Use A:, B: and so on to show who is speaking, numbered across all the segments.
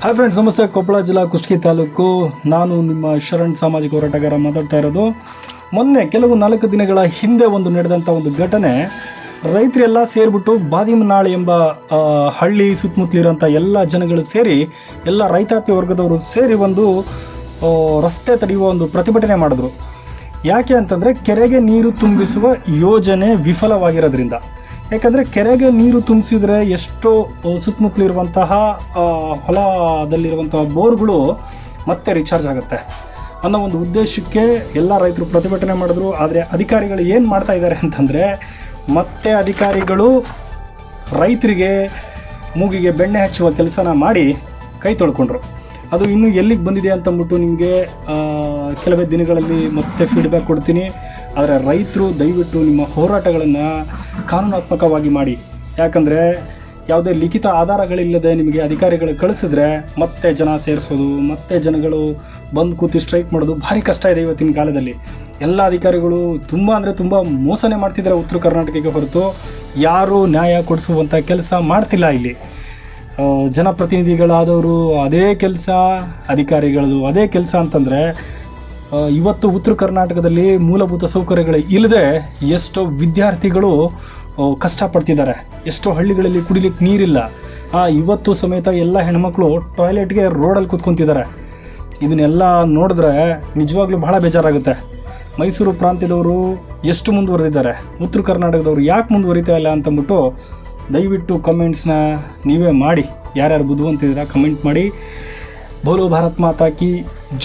A: Hi friends, ನಮಸ್ತೆ. ಕೊಪ್ಪಳ ಜಿಲ್ಲಾ ಕುಷ್ಟಗಿ ತಾಲೂಕು. ನಾನು ನಿಮ್ಮ ಶರಣ್ ಸಾಮಾಜಿಕ ಹೋರಾಟಗಾರ ಮಾತಾಡ್ತಾ ಇರೋದು. ಮೊನ್ನೆ ಕೆಲವು 4 ದಿನಗಳ ಹಿಂದೆ ನಡೆದಂಥ ಒಂದು ಘಟನೆ. ರೈತರೆಲ್ಲ ಸೇರಿಬಿಟ್ಟು ಬಾದಿಮನಾಳು ಎಂಬ ಹಳ್ಳಿ ಸುತ್ತಮುತ್ತಲಿರೋಂಥ ಎಲ್ಲ ಜನಗಳು ಸೇರಿ, ಎಲ್ಲ ರೈತಾಪಿ ವರ್ಗದವರು ಸೇರಿ ರಸ್ತೆ ತಡೆಯುವ ಪ್ರತಿಭಟನೆ ಮಾಡಿದ್ರು. ಯಾಕೆ ಅಂತಂದರೆ ಕೆರೆಗೆ ನೀರು ತುಂಬಿಸುವ ಯೋಜನೆ ವಿಫಲವಾಗಿರೋದ್ರಿಂದ. ಯಾಕಂದರೆ ಕೆರೆಗೆ ನೀರು ತುಂಬಿಸಿದರೆ ಎಷ್ಟೋ ಸುತ್ತಮುತ್ತಲಿರುವಂತಹ ಹೊಲದಲ್ಲಿರುವಂತಹ ಬೋರ್ಗಳು ಮತ್ತೆ ರಿಚಾರ್ಜ್ ಆಗುತ್ತೆ ಅನ್ನೋ ಒಂದು ಉದ್ದೇಶಕ್ಕೆ ಎಲ್ಲ ರೈತರು ಪ್ರತಿಭಟನೆ ಮಾಡಿದ್ರು. ಆದರೆ ಅಧಿಕಾರಿಗಳು ಏನು ಮಾಡ್ತಾ ಇದ್ದಾರೆ ಅಂತಂದರೆ, ಮತ್ತೆ ಅಧಿಕಾರಿಗಳು ರೈತರಿಗೆ ಮೂಗಿಗೆ ಬೆಣ್ಣೆ ಹಚ್ಚುವ ಕೆಲಸನ ಮಾಡಿ ಕೈ ತೊಳ್ಕೊಂಡ್ರು. ಅದು ಇನ್ನೂ ಎಲ್ಲಿಗೆ ಬಂದಿದೆ ಅಂತಂದ್ಬಿಟ್ಟು ನಿಮಗೆ ಕೆಲವೇ ದಿನಗಳಲ್ಲಿ ಮತ್ತೆ ಫೀಡ್ಬ್ಯಾಕ್ ಕೊಡ್ತೀನಿ. ಆದರೆ ರೈತರು ದಯವಿಟ್ಟು ನಿಮ್ಮ ಹೋರಾಟಗಳನ್ನು ಕಾನೂನಾತ್ಮಕವಾಗಿ ಮಾಡಿ. ಯಾಕಂದರೆ ಯಾವುದೇ ಲಿಖಿತ ಆಧಾರಗಳಿಲ್ಲದೆ ನಿಮಗೆ ಅಧಿಕಾರಿಗಳು ಕಳಿಸಿದ್ರೆ ಮತ್ತೆ ಜನ ಸೇರಿಸೋದು, ಮತ್ತೆ ಜನಗಳು ಬಂದು ಕೂತು ಸ್ಟ್ರೈಕ್ ಮಾಡೋದು ಭಾರಿ ಕಷ್ಟ ಇದೆ ಇವತ್ತಿನ ಕಾಲದಲ್ಲಿ. ಎಲ್ಲ ಅಧಿಕಾರಿಗಳು ತುಂಬ ಮೋಸನೆ ಮಾಡ್ತಿದ್ದಾರೆ ಉತ್ತರ ಕರ್ನಾಟಕಕ್ಕೆ ಹೊರತು ಯಾರೂ ನ್ಯಾಯ ಕೊಡಿಸುವಂಥ ಕೆಲಸ ಮಾಡ್ತಿಲ್ಲ. ಇಲ್ಲಿ ಜನಪ್ರತಿನಿಧಿಗಳಾದವರು ಅದೇ ಕೆಲಸ, ಅಧಿಕಾರಿಗಳದು ಅದೇ ಕೆಲಸ ಅಂತಂದರೆ ಇವತ್ತು ಉತ್ತರ ಕರ್ನಾಟಕದಲ್ಲಿ ಮೂಲಭೂತ ಸೌಕರ್ಯಗಳು ಇಲ್ಲದೆ ಎಷ್ಟೋ ವಿದ್ಯಾರ್ಥಿಗಳು ಕಷ್ಟಪಡ್ತಿದ್ದಾರೆ. ಎಷ್ಟೋ ಹಳ್ಳಿಗಳಲ್ಲಿ ಕುಡಿಲಿಕ್ಕೆ ನೀರಿಲ್ಲ. ಇವತ್ತು ಸಮೇತ ಎಲ್ಲ ಹೆಣ್ಮಕ್ಳು ಟಾಯ್ಲೆಟ್ಗೆ ರೋಡಲ್ಲಿ ಕೂತ್ಕೊತಿದ್ದಾರೆ. ಇದನ್ನೆಲ್ಲ ನೋಡಿದ್ರೆ ನಿಜವಾಗ್ಲೂ ಬಹಳ ಬೇಜಾರಾಗುತ್ತೆ. ಮೈಸೂರು ಪ್ರಾಂತ್ಯದವರು ಎಷ್ಟು ಮುಂದುವರೆದಿದ್ದಾರೆ, ಉತ್ತರ ಕರ್ನಾಟಕದವರು ಯಾಕೆ ಮುಂದುವರಿತಾ ಇಲ್ಲ ಅಂತಂದ್ಬಿಟ್ಟು ದಯವಿಟ್ಟು ಕಮೆಂಟ್ಸ್ನ ನೀವೇ ಮಾಡಿ. ಯಾರ್ಯಾರು ಬುದ್ಧಿವಂತಿದ್ದೀರಾ ಕಮೆಂಟ್ ಮಾಡಿ. ಬೋಲೋ ಭಾರತ್ ಮಾತಾ ಕಿ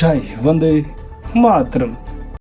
A: ಜೈ. ವಂದೇ ಮಾತರಂ.